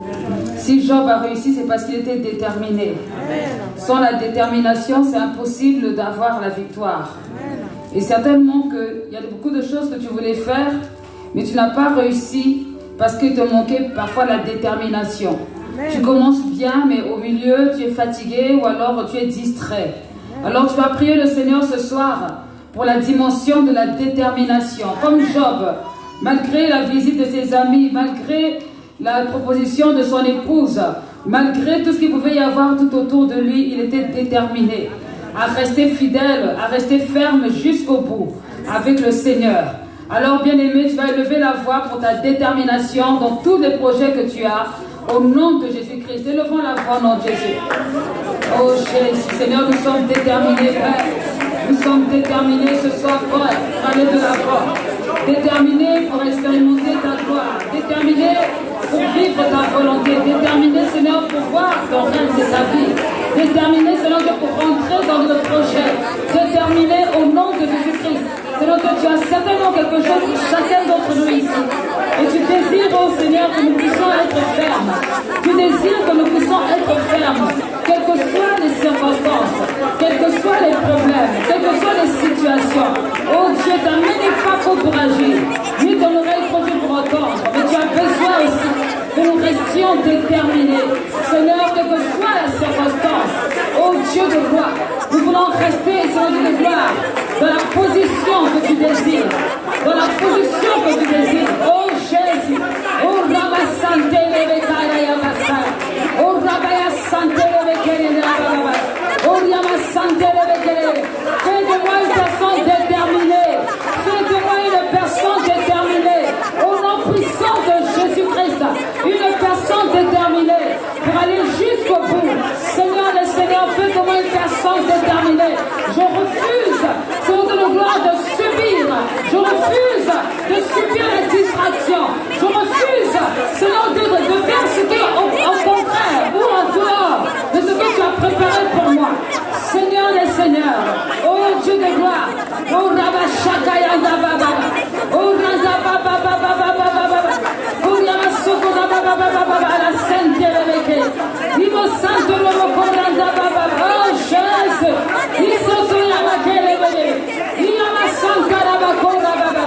Si Job a réussi, c'est parce qu'il était déterminé. Sans la détermination, c'est impossible d'avoir la victoire. Et certainement qu'il y a beaucoup de choses que tu voulais faire, mais tu n'as pas réussi parce qu'il te manquait parfois la détermination. Tu commences bien, mais au milieu, tu es fatigué ou alors tu es distrait. Alors tu vas prier le Seigneur ce soir pour la dimension de la détermination. Comme Job, malgré la visite de ses amis, malgré la proposition de son épouse, malgré tout ce qu'il pouvait y avoir tout autour de lui, il était déterminé à rester fidèle, à rester ferme jusqu'au bout avec le Seigneur. Alors bien-aimé, tu vas élever la voix pour ta détermination dans tous les projets que tu as, au nom de Jésus-Christ. Élevons la voix au nom de Jésus. Oh Jésus, Seigneur, nous sommes déterminés, Père. Nous sommes déterminés ce soir, Père, pour aller de l'avant. Déterminés pour expérimenter ta gloire. Déterminés pour vivre ta volonté. Déterminés, Seigneur, pour voir ton règne s'établir. Déterminés, Seigneur, pour rentrer dans le projet. Déterminés au nom de Jésus-Christ. Seigneur, que tu as certainement quelque chose pour chacun d'entre nous ici. Et tu désires, oh Seigneur, que nous puissions être fermes. Tu désires que nous puissions être fermes, quelles que soient les circonstances, quels que soient les problèmes, quelles que soient les situations. Oh Dieu, ta main n'est pas faute pour agir, ni ton oreille produit pour entendre. Mais tu as besoin aussi que nous restions déterminés. Seigneur, quelle que soit la circonstance, oh Dieu de gloire, nous voulons rester, Seigneur Dieu de gloire, dans la position que tu désires. Dans la position que tu désires. Oh Jésus. Oh Rabba Santé Levekaya Bassa. Oh Rabba Santé Levekaya Baba. Oh Yama Santé Levekaya. Fais de moi une personne déterminée. Fais de moi une personne déterminée. Au nom puissant de Jésus-Christ. Une personne déterminée pour aller jusqu'au bout. Seigneur le Seigneur, fais de moi une personne déterminée. Je refuse, Seigneur de la gloire, de subir. Je refuse de subir la distraction. Je refuse, Seigneur, de faire ce qui est au contraire ou en dehors de ce que tu as préparé pour moi. Seigneur des Seigneurs, oh Dieu de gloire, oh Rabba Shakayanda Baba, oh Randa Baba Baba Baba Baba, oh Yamasoko Baba Baba Baba, la Sainte Réveillée, Vivo Santo Lobo Randa Baba, oh Jésus, Isoto Yamakele Bebe, Yamasanta Rabakora Baba,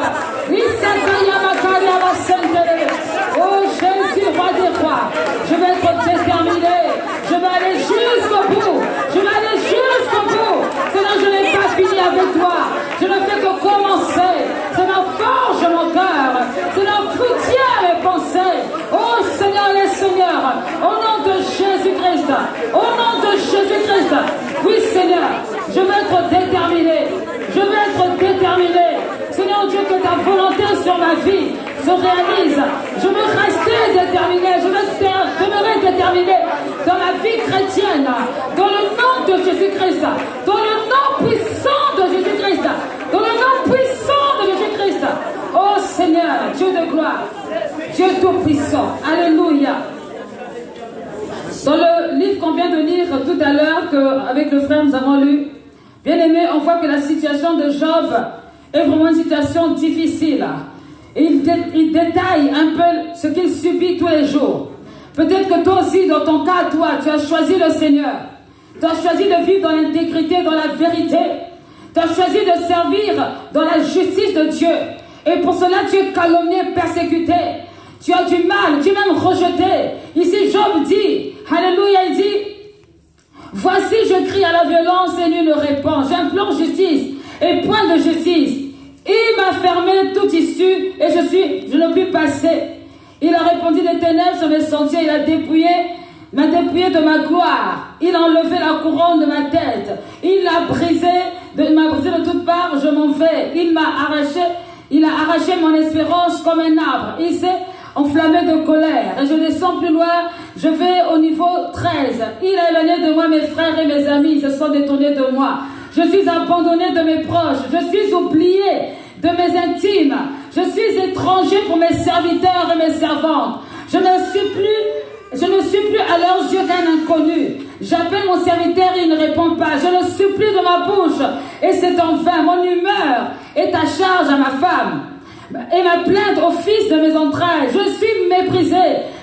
Isaka Yamakaya la Sainte Réveillée, oh Jésus, roi des rois, je vais être déterminé, je vais aller jusqu'au bout, je vais aller jusqu'au bout. Seigneur, je n'ai pas fini avec toi. Je ne fais que commencer. Seigneur, forge mon cœur. Seigneur, fruitière mes pensées. Oh Seigneur, les seigneurs, au nom de Jésus-Christ, au nom de Jésus-Christ. Oui Seigneur, je veux être déterminé. Je veux être déterminé. Seigneur Dieu, que ta volonté sur ma vie se réalise. Je veux rester déterminé. Je veux demeurer déterminé dans la vie chrétienne. Dans le nom de Jésus-Christ. Dans le nom puissant de Jésus-Christ. Dans le nom puissant de Jésus-Christ. Oh Seigneur, Dieu de gloire. Dieu tout-puissant. Alléluia. Dans le livre qu'on vient de lire tout à l'heure, qu'avec le frère nous avons lu, bien aimé, on voit que la situation de Job est vraiment une situation difficile. Et il détaille un peu ce qu'il subit tous les jours. Peut-être que toi aussi, dans ton cas, toi, tu as choisi le Seigneur. Tu as choisi de vivre dans l'intégrité, dans la vérité. Tu as choisi de servir dans la justice de Dieu. Et pour cela, tu es calomnié, persécuté. Tu as du mal, tu es même rejeté. Ici, Job dit, alléluia, il dit, voici, je crie à la violence et nul ne répond. J'implore justice et point de justice. Il m'a fermé toute issue et je ne puis passer. Il a répandu des ténèbres sur mes sentiers. Il m'a dépouillé de ma gloire. Il a enlevé la couronne de ma tête. Il m'a brisé de toutes parts. Je m'en vais. Il a arraché mon espérance comme un arbre. Il s'est enflammé de colère. Et je descends plus loin. Je vais au niveau 13. Il a éloigné de moi mes frères et mes amis. Ils se sont détournés de moi. Je suis abandonné de mes proches. Je suis oublié de mes intimes. Je suis étranger pour mes serviteurs et mes servantes. Je ne suis plus à leurs yeux qu'un inconnu. J'appelle mon serviteur et il ne répond pas. Je le supplie de ma bouche et c'est en vain. Mon humeur est à charge à ma femme et ma plainte au fils de mes entrailles. Je suis méprisé.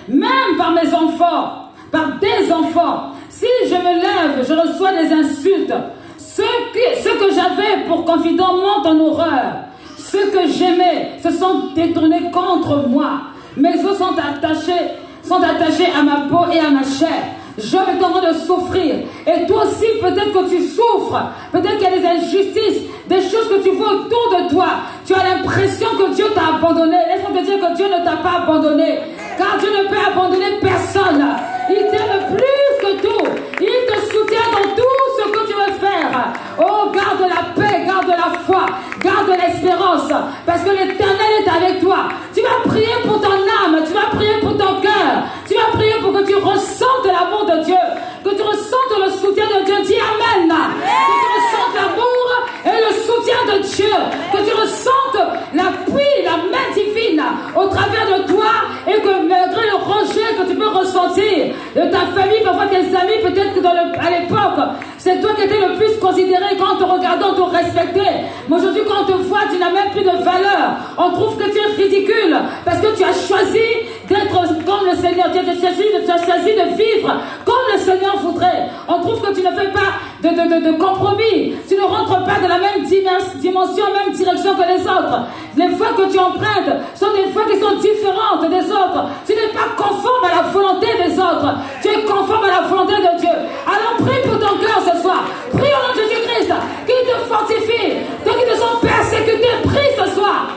même par mes enfants, par des enfants. Si je me lève, je reçois des insultes. Ce que j'avais pour confident monte en horreur. Ceux que j'aimais se sont détournés contre moi. Mes os sont attachés à ma peau et à ma chair. Job est en train de souffrir. Et toi aussi, peut-être que tu souffres. Peut-être qu'il y a des injustices, des choses que tu vois autour de toi. Tu as l'impression que Dieu t'a abandonné. Laisse-moi te dire que Dieu ne t'a pas abandonné. Car Dieu ne peut abandonner personne. Il t'aime plus que tout. Il te soutient dans tout ce que tu veux faire. Oh, garde la paix, garde la foi, garde l'espérance. Parce que l'Éternel est avec toi. Tu vas prier pour ton âme, tu vas prier pour ton cœur. Tu vas prier pour que tu ressentes l'amour de Dieu. Que tu ressentes le soutien de Dieu. Dis Amen. Que tu ressentes l'amour et le soutien de Dieu. Que tu ressentes l'appui, la main divine au travers de toi. Et que malgré le rejet que tu peux ressentir de ta famille, parfois tes amis, peut-être que à l'époque, c'est toi qui étais le plus considéré. Quand on te regardait, on te respectait. Mais aujourd'hui, quand on te voit, tu n'as même plus de valeur. On trouve que tu es ridicule parce que tu as choisi d'être comme le Seigneur. Tu as choisi de vivre comme le Seigneur voudrait. On trouve que tu ne fais pas de compromis. Tu ne rentres pas dans la même dimension, même direction que les autres. Les voies que tu empruntes sont des voies qui sont différentes des autres. Tu n'es pas conforme à la volonté des autres. Tu es conforme à la volonté de Dieu. Alors prie pour ton cœur ce soir. Prie au nom de Jésus-Christ qu'il te fortifie. Ceux qui te sont persécutés, prie ce soir.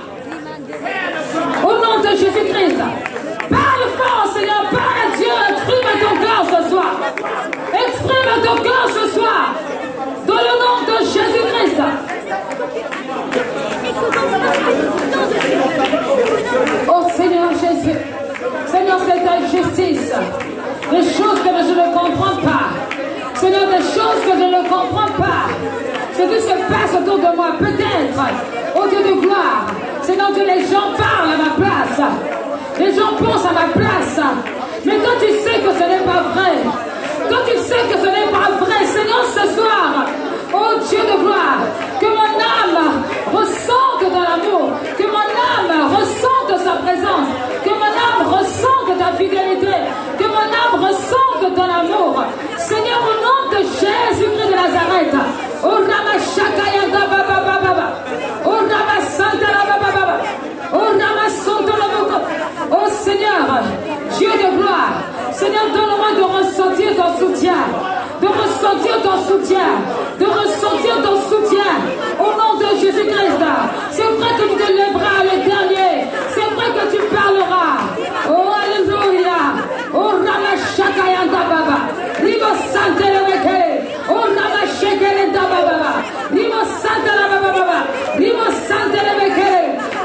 Au nom de Jésus-Christ. Parle fort, Seigneur. Parle à Dieu. Exprime ton cœur ce soir. Exprime ton cœur ce soir. Dans le nom de Jésus-Christ. Oh Seigneur Jésus. Seigneur, c'est ta justice. Des choses que je ne comprends pas. Seigneur, des choses que je ne comprends pas. Ce qui se passe autour de moi, peut-être, au Dieu de gloire. Seigneur Dieu, les gens parlent à ma place. Les gens pensent à ma place. Mais quand tu sais que ce n'est pas vrai, quand tu sais que ce n'est pas vrai, Seigneur, ce soir, oh Dieu de gloire, que mon âme ressente dans l'amour, que mon âme ressente sa présence, que mon âme ressente ta fidélité, que mon âme ressente ton amour. Seigneur, au nom de Jésus-Christ de Nazareth, oh Rama Shakayanda Baba Baba, oh Rama Santa Baba Baba, oh Rama Santa Baba, oh Seigneur, Dieu de gloire, Seigneur, donne-moi de ressentir ton soutien, de ressentir ton soutien, de ressentir ton soutien, au nom de Jésus-Christ. C'est vrai que tu te lèveras le dernier, c'est vrai que tu parleras. Oh Alléluia, oh Rama Shakayanda Baba, Rima Santa Baba, oh Rama Shakayanda Baba, Rima Santa Baba, Rima Santa Baba.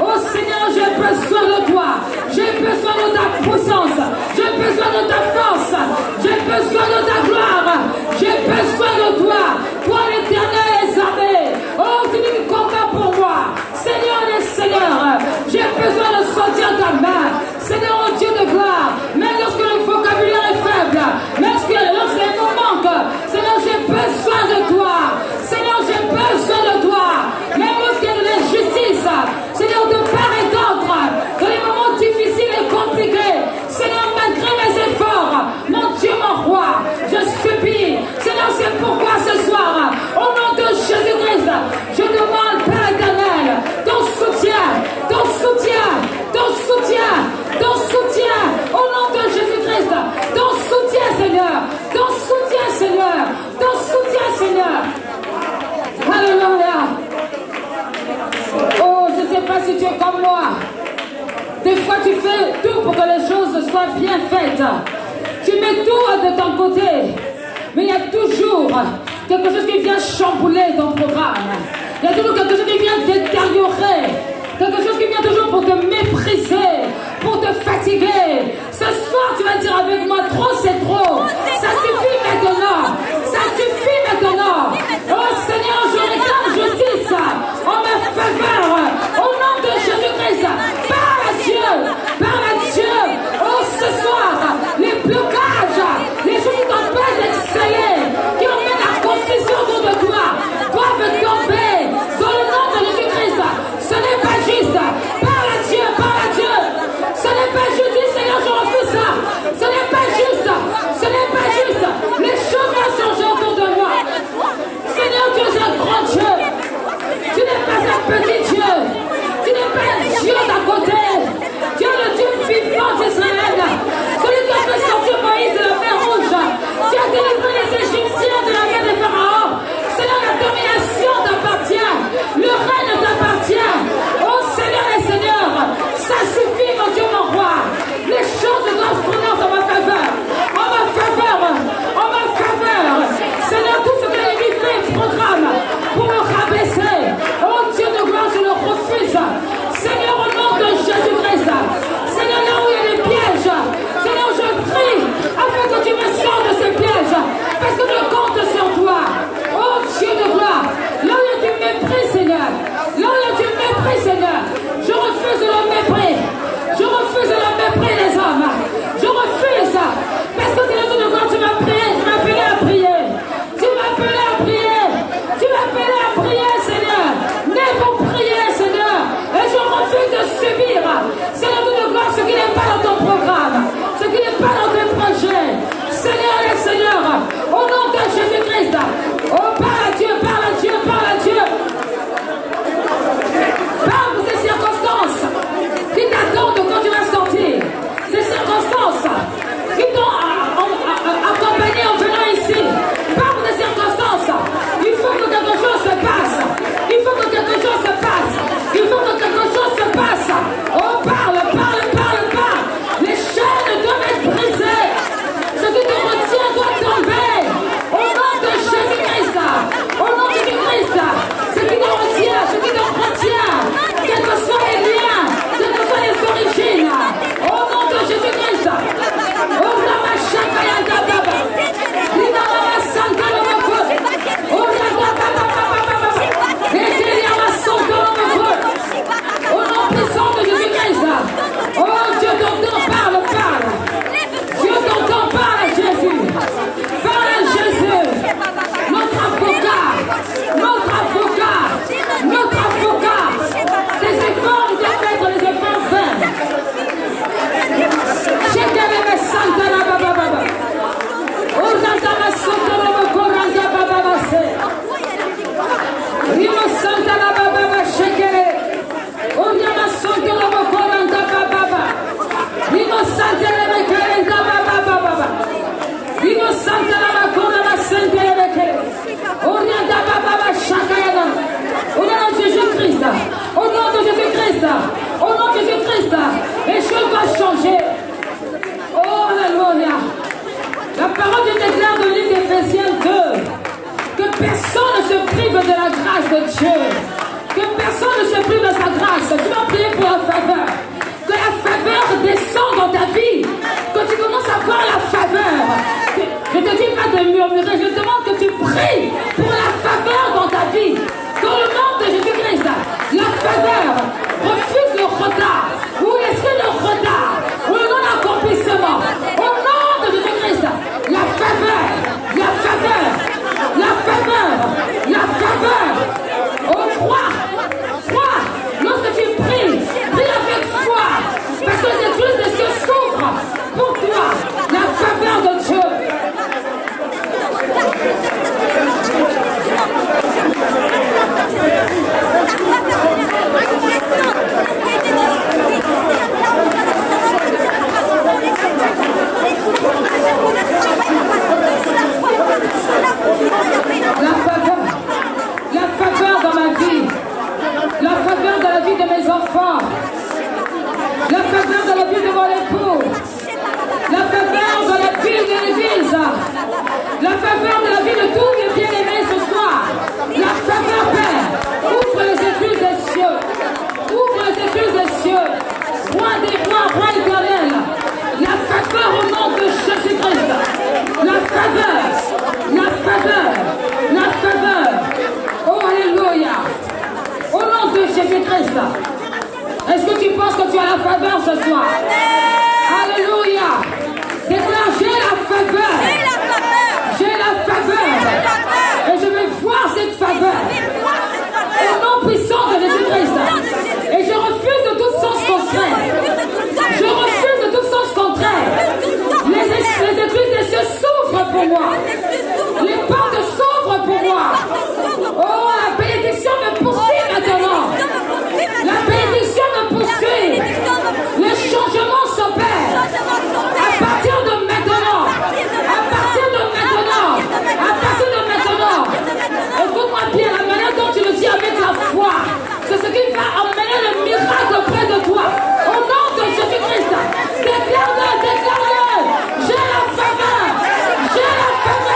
Oh Seigneur, j'ai besoin de toi, j'ai besoin de ta puissance, j'ai besoin de ta force, j'ai besoin de ta gloire, j'ai besoin de toi, toi l'Éternel des armées. Oh, tu dis combat pour moi, Seigneur des seigneurs, j'ai besoin de sentir ta main, Seigneur, oh Dieu de gloire, même lorsque le vocabulaire est faible, même lorsque les mots manquent, Seigneur, j'ai besoin de toi, Seigneur, j'ai besoin de toi, même lorsqu'il y a de l'injustice, Seigneur, de part et d'autre, dans les moments difficiles et compliqués, Seigneur, malgré mes efforts, mon Dieu, mon roi, je supplie, Seigneur, c'est pourquoi ce soir, au nom de Jésus-Christ, je demande, Père éternel, ton soutien, ton soutien, ton soutien, ton soutien, au nom de Jésus-Christ, ton soutien, Seigneur, ton soutien, Seigneur, ton soutien, Seigneur. Alléluia. Oh, je ne sais pas si tu es comme moi. Des fois, tu fais tout pour que les choses soient bien faites. Tu mets tout de ton côté. Mais il y a toujours quelque chose qui vient chambouler ton programme. Il y a toujours quelque chose qui vient détériorer. Quelque chose qui vient toujours pour te mépriser, pour te fatiguer. Ce soir, tu vas dire avec moi, trop c'est trop. Ça suffit maintenant. Ça suffit maintenant. Oh Seigneur, je réclame justice en ma faveur. Au nom de Jésus-Christ, parle à Dieu. Parle à Dieu. Oh, ce soir, les blocages, les choses qui t'empêchent d'exceller, qui emmènent la confusion autour de toi, doivent tomber dans le nom de Jésus-Christ. Ce n'est pas juste. Parle à Dieu, parle à Dieu. Ce n'est pas juste, Seigneur, je refuse ça. moi. Les portes s'ouvrent pour moi. Oh, la bénédiction me poursuit maintenant. La bénédiction me poursuit. Le changement s'opère. À partir de maintenant. À partir de maintenant. À partir de maintenant. Écoute-moi bien, la manière dont tu le dis avec la foi, c'est ce qui va emmener le miracle près de toi. Au nom de Jésus-Christ, déclare-le, déclare-le. J'ai la faveur. J'ai la faveur.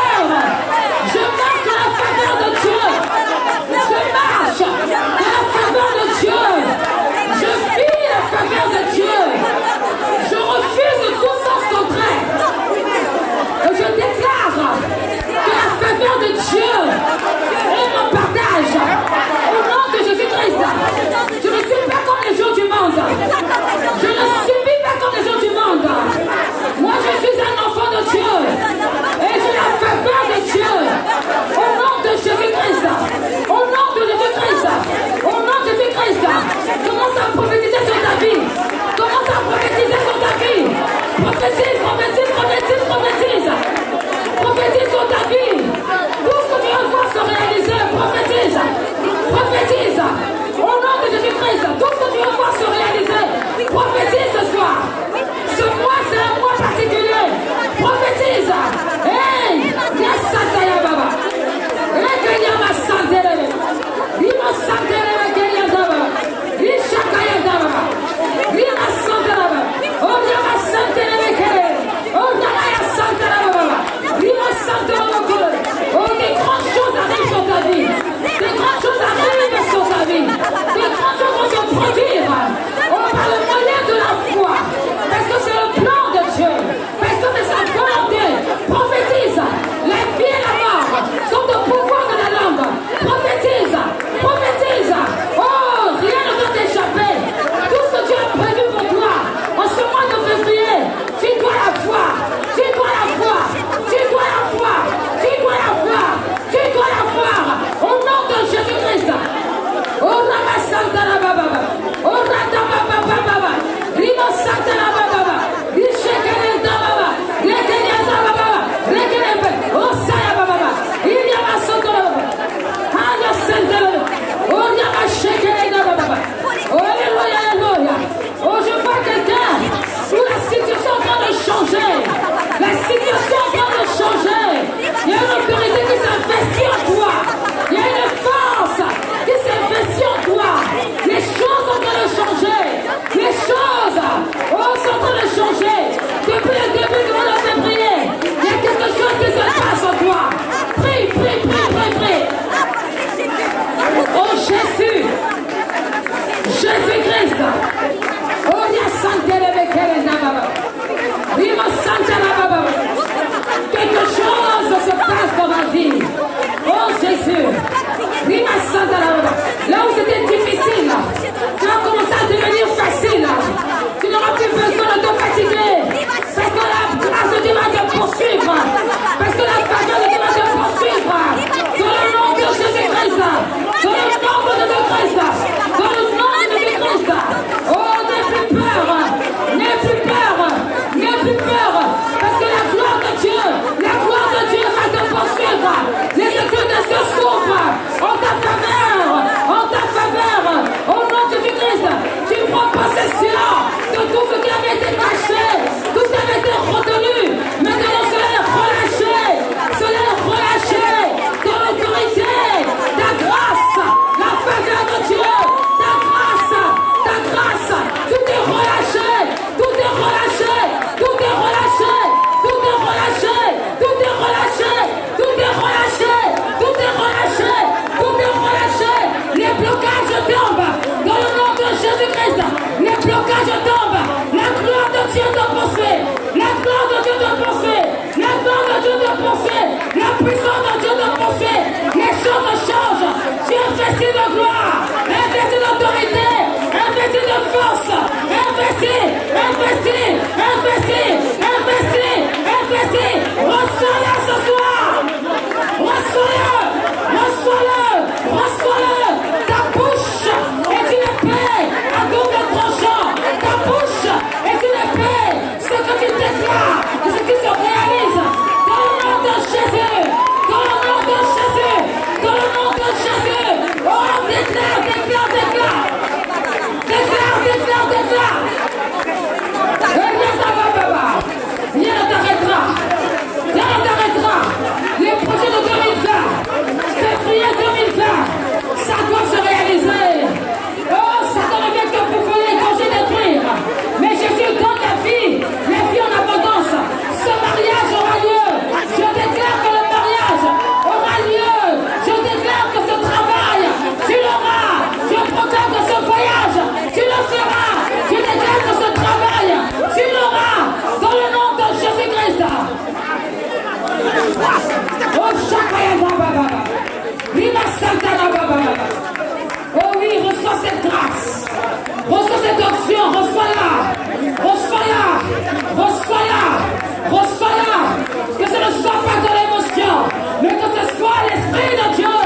ce soit pas ton émotion, mais que ce soit l'Esprit de Dieu.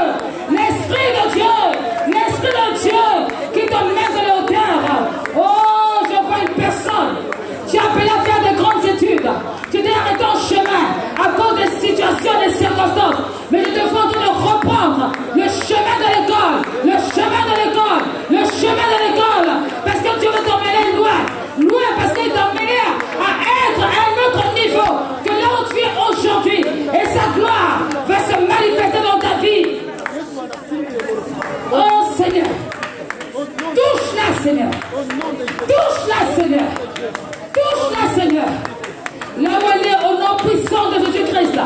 L'Esprit de Dieu. L'Esprit de Dieu qui te met de les hauteurs. Oh, je vois une personne. Tu as appelé à faire de grandes études. Tu t'es arrêté en chemin à cause des situations, des circonstances. Mais je te faut de reprendre le chemin de l'école. Le chemin de l'école. Le chemin de l'école. Parce que Dieu veut t'emmener loin. Loin parce qu'il t'a emmené à être à un autre niveau que là où tu es aujourd'hui. Et sa gloire va se manifester dans ta vie. Oh Seigneur. Touche-la Seigneur. Touche-la Seigneur. Touche-la Seigneur. Là où elle est au nom puissant de Jésus-Christ.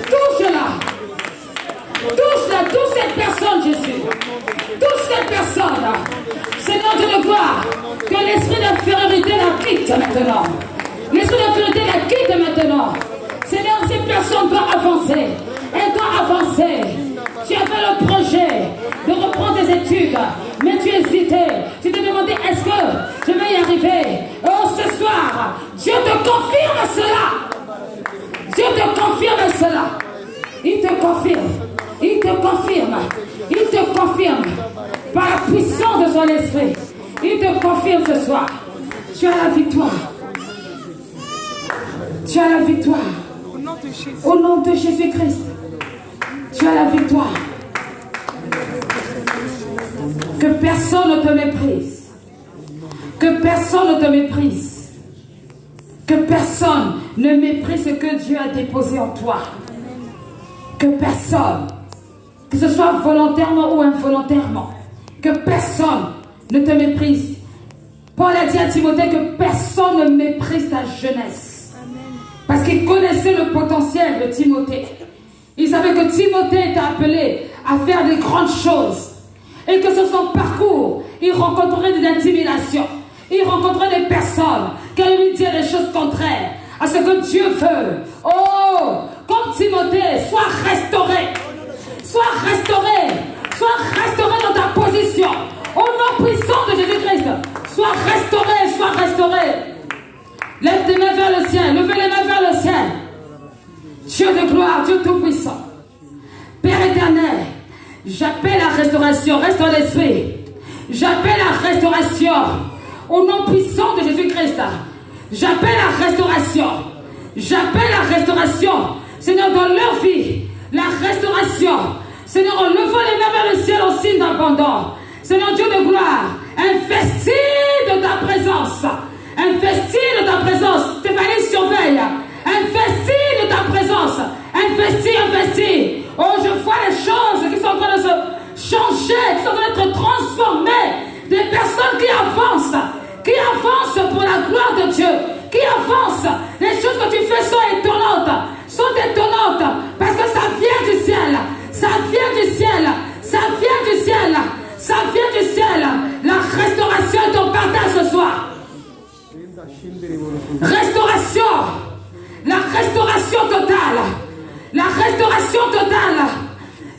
Touche-la. Touche-la. Touche cette personne Jésus. Touche cette personne. Seigneur Dieu de gloire. Que l'esprit d'infériorité la quitte maintenant. L'esprit d'infériorité la quitte maintenant. Seigneur, cette personne doit avancer. Elle doit avancer. Tu as fait le projet de reprendre tes études, mais tu hésitais. Tu te demandais, est-ce que je vais y arriver? Oh, ce soir, Dieu te confirme cela. Dieu te confirme cela. Il te confirme. Il te confirme. Il te confirme. Par la puissance de son esprit. Il te confirme ce soir. Tu as la victoire. Tu as la victoire. Au nom de Jésus-Christ. Tu as la victoire. Que personne ne te méprise. Que personne ne te méprise. Que personne ne méprise ce que Dieu a déposé en toi. Que personne, que ce soit volontairement ou involontairement, que personne ne te méprise. Paul a dit à Timothée que personne ne méprise ta jeunesse. Parce qu'il connaissait le potentiel de Timothée. Il savait que Timothée était appelé à faire de grandes choses. Et que sur son parcours, il rencontrerait des intimidations. Il rencontrerait des personnes qui allaient lui dire des choses contraires à ce que Dieu veut. Oh, comme Timothée, sois restauré. Sois restauré. Sois restauré dans ta position. Au nom puissant de Jésus-Christ. Sois restauré, sois restauré. Lève tes mains vers le ciel. Levez les mains vers le ciel. Dieu de gloire, Dieu tout-puissant. Père éternel, j'appelle la restauration. Reste dans l'esprit. J'appelle la restauration. Au nom puissant de Jésus-Christ. J'appelle la restauration. J'appelle la restauration. Seigneur, dans leur vie, la restauration. Seigneur, en levant les mains vers le ciel en signe d'abandon. Seigneur Dieu de gloire, investis de ta présence. Investis de ta présence. Stéphanie surveille. Investis de ta présence. Investis, investis. Oh, je vois les choses qui sont en train de se changer, qui sont en train d'être transformées. Des personnes qui avancent pour la gloire de Dieu, qui avancent. Les choses que tu fais sont étonnantes, parce que ça vient du ciel, ça vient du ciel, ça vient du ciel, ça vient du ciel. La restauration est ton partage ce soir. Restauration, la restauration totale, la restauration totale,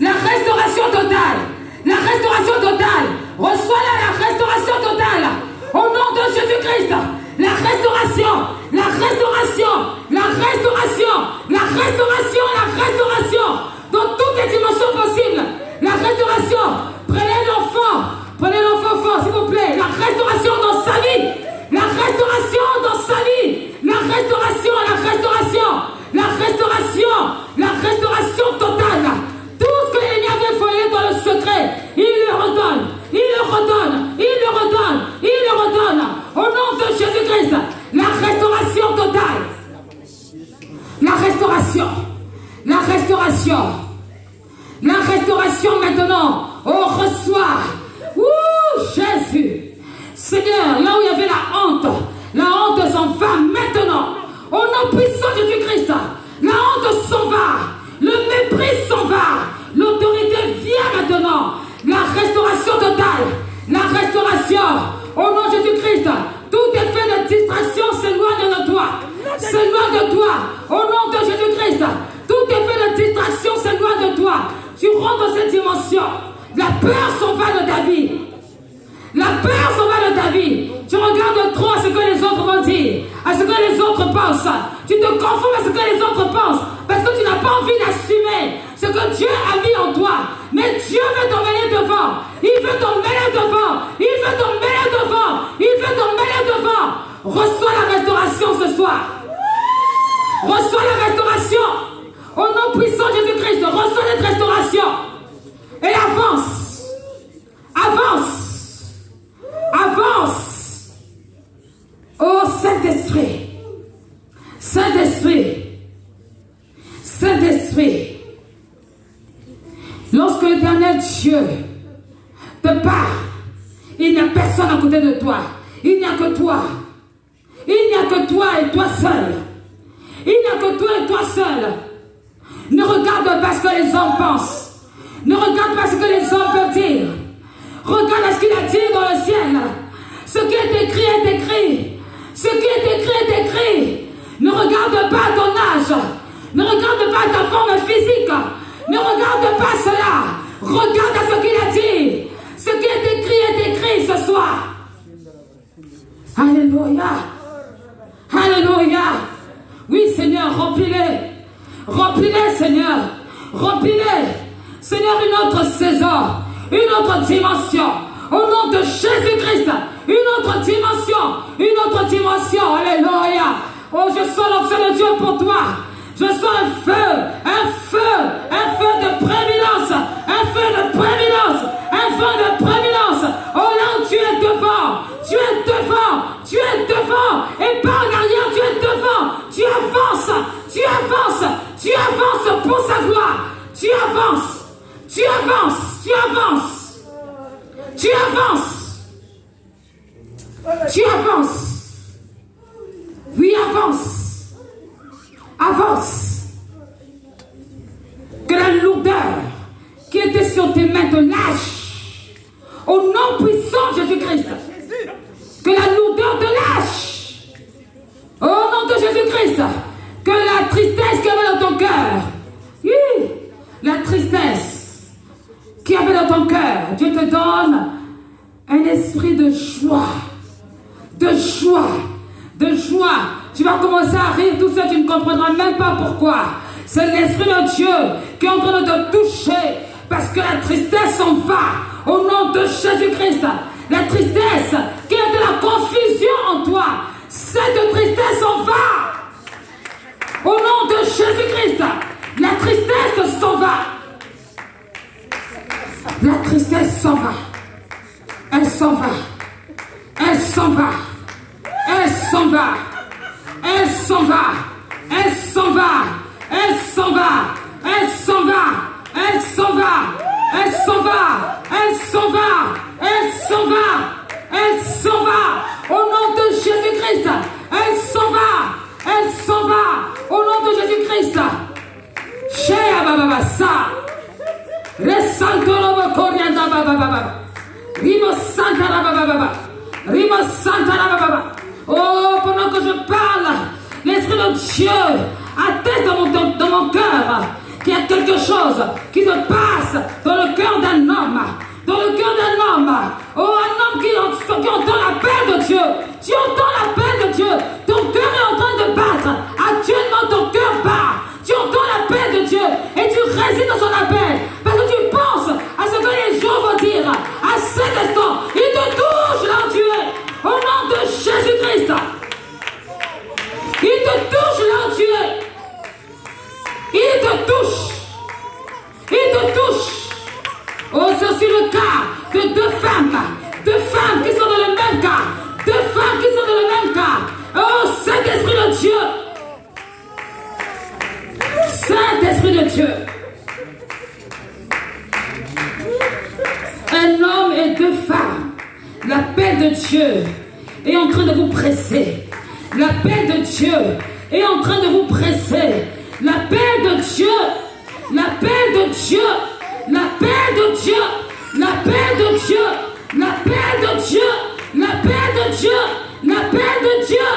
la restauration totale, la restauration totale. Reçois-la, la restauration totale. Au nom de Jésus-Christ. La restauration, la restauration, la restauration, la restauration, la restauration. Dans toutes les dimensions possibles. La restauration. Prenez l'enfant fort, s'il vous plaît. La restauration dans sa vie. La restauration dans sa vie. La restauration, la restauration. La restauration, la restauration totale. Tout ce que l'ennemi avait volé dans le secret, il le redonne. Il le redonne, il le redonne, il le redonne. Au nom de Jésus-Christ, la restauration totale. La restauration. La restauration. La restauration maintenant. Oh, reçoit. Ouh, Jésus. Seigneur, là où il y avait la honte s'en va maintenant. Au nom puissant de Jésus-Christ, la honte s'en va. Le mépris s'en va. L'autorité vient maintenant. La restauration totale. La restauration. Au nom de Jésus-Christ. Tout effet de distraction s'éloigne de toi. S'éloigne de toi. Au nom de Jésus-Christ. Tout effet de distraction s'éloigne de toi. Tu rentres dans cette dimension. La peur s'en va de ta vie. La peur s'en va de ta vie. Tu regardes trop à ce que les autres vont dire. À ce que les autres pensent. Tu te confonds à ce que les autres pensent. Parce que tu Dieu a mis en toi. Mais Dieu veut t'emmener devant. Il veut t'emmener devant. Il veut t'emmener devant. Il veut t'emmener devant. Reçois la restauration ce soir. Reçois la restauration. Au nom puissant de Jésus-Christ, reçois cette restauration. Et avance. Avance. Avance. Oh Saint-Esprit. Saint-Esprit. Saint-Esprit. Lorsque l'Éternel Dieu te parle, il n'y a personne à côté de toi. Il n'y a que toi. Il n'y a que toi et toi seul. Il n'y a que toi et toi seul. Ne regarde pas ce que les hommes pensent. Ne regarde pas ce que les hommes peuvent dire. Regarde ce qu'il a dit dans le ciel. Ce qui est écrit est écrit. Ce qui est écrit est écrit. Ne regarde pas ton âge. Ne regarde pas ta forme physique. Ne regarde pas cela. Regarde à ce qu'il a dit. Ce qui est écrit ce soir. Alléluia. Alléluia. Oui, Seigneur, remplis-les. Remplis-les, Seigneur. Remplis-les. Seigneur, une autre saison. Une autre dimension. Au nom de Jésus-Christ. Une autre dimension. Une autre dimension. Alléluia. Oh, je sens l'onction de Dieu pour toi. Je sens un feu de prééminence, un feu de prééminence, un feu de prééminence. Oh là où tu es devant, tu es devant, tu es devant, et pas en arrière, tu es devant, tu avances, tu avances, tu avances pour sa gloire, tu avances, tu avances, tu avances, tu avances, tu avances, oui avance. Avance. Que la lourdeur qui était sur tes mains te lâche. Au nom puissant de Jésus-Christ. Que la lourdeur te lâche. Au nom de Jésus-Christ. Que la tristesse qui avait dans ton cœur. Oui, la tristesse qui avait dans ton cœur. Dieu te donne un esprit de joie. De joie. De joie. Tu vas commencer à rire tout seul, tu ne comprendras même pas pourquoi. C'est l'Esprit de Dieu qui est en train de te toucher parce que la tristesse s'en va au nom de Jésus-Christ. La tristesse qui est de la confusion en toi, cette tristesse s'en va au nom de Jésus-Christ. La tristesse s'en va. La tristesse s'en va. Elle s'en va. Elle s'en va. Elle s'en va. Elle s'en va, elle s'en va, elle s'en va, elle s'en va, elle s'en va, elle s'en va, elle s'en va, elle s'en va, elle s'en va, au nom de Jésus-Christ, elle s'en va, au nom de Jésus-Christ. Shea baba sa, resantolo corianda baba, rimo santa baba, rimo santa baba. Oh, pendant que je parle, l'Esprit de Dieu atteste dans mon cœur qu'il y a quelque chose qui se passe dans le cœur d'un homme. Dans le cœur d'un homme. Oh, un homme qui entend l'appel de Dieu. Tu entends l'appel de Dieu. Ton cœur est en train de battre. Actuellement, ton cœur bat. Tu entends l'appel de Dieu et tu résistes dans son appel. Parce que tu penses à ce que les gens vont dire. À cet instant, il te touche là où tu es. Au nom de Jésus-Christ. Il te touche là où tu es. Il te touche. Il te touche. Oh, c'est aussi le cas de deux femmes. Deux femmes qui sont dans le même cas. Deux femmes qui sont dans le même cas. Oh, Saint-Esprit de Dieu. Saint-Esprit de Dieu. Un homme et deux femmes. L'appel de Dieu est en train de vous presser. L'appel de Dieu est en train de vous presser. L'appel de Dieu. L'appel de Dieu. L'appel de Dieu. L'appel de Dieu. L'appel de Dieu. L'appel de Dieu. L'appel de Dieu.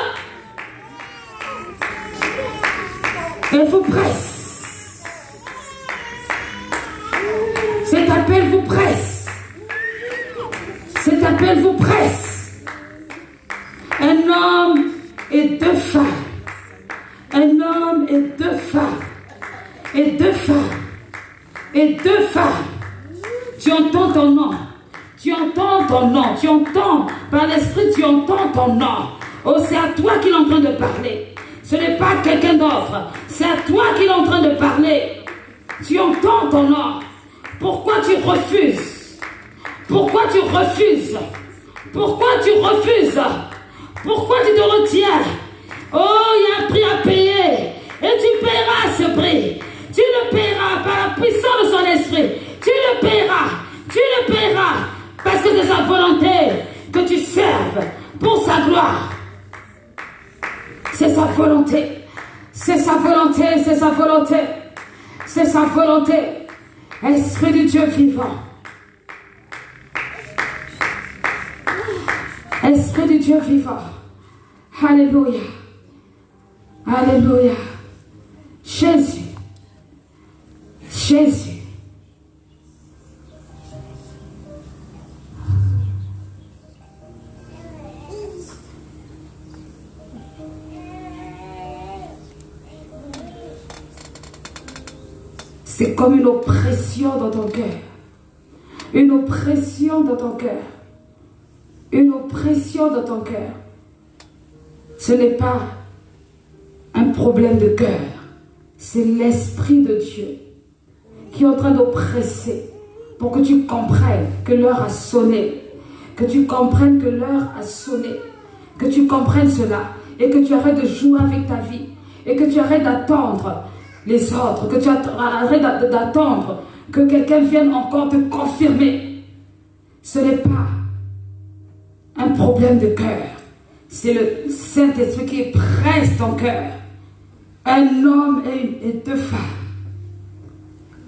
Elle vous presse. Cet appel vous presse. Cet appel vous presse. Un homme et deux femmes. Un homme et deux femmes. Et deux femmes. et 2 femmes. Tu entends ton nom. Tu entends ton nom. Tu entends par l'esprit, tu entends ton nom. Oh, c'est à toi qu'il est en train de parler. Ce n'est pas quelqu'un d'autre. C'est à toi qu'il est en train de parler. Tu entends ton nom. Pourquoi tu refuses? Pourquoi tu refuses? Pourquoi tu refuses? Pourquoi tu te retiens? Oh, il y a un prix à payer. Et tu paieras ce prix. Tu le paieras par la puissance de son esprit. Tu le paieras. Tu le paieras. Parce que c'est sa volonté que tu serves pour sa gloire. C'est sa volonté. C'est sa volonté. C'est sa volonté. C'est sa volonté. Esprit du Dieu vivant. Esprit du Dieu vivant. Alléluia. Alléluia. Jésus. Jésus. C'est comme une oppression dans ton cœur. Une oppression dans ton cœur. Une oppression dans ton cœur. Ce n'est pas un problème de cœur. C'est l'Esprit de Dieu qui est en train d'oppresser pour que tu comprennes que l'heure a sonné. Que tu comprennes que l'heure a sonné. Que tu comprennes cela et que tu arrêtes de jouer avec ta vie et que tu arrêtes d'attendre les autres, que tu arrêtes d'attendre que quelqu'un vienne encore te confirmer. Ce n'est pas un problème de cœur. C'est le Saint-Esprit qui presse ton cœur. Un homme et 2 femmes.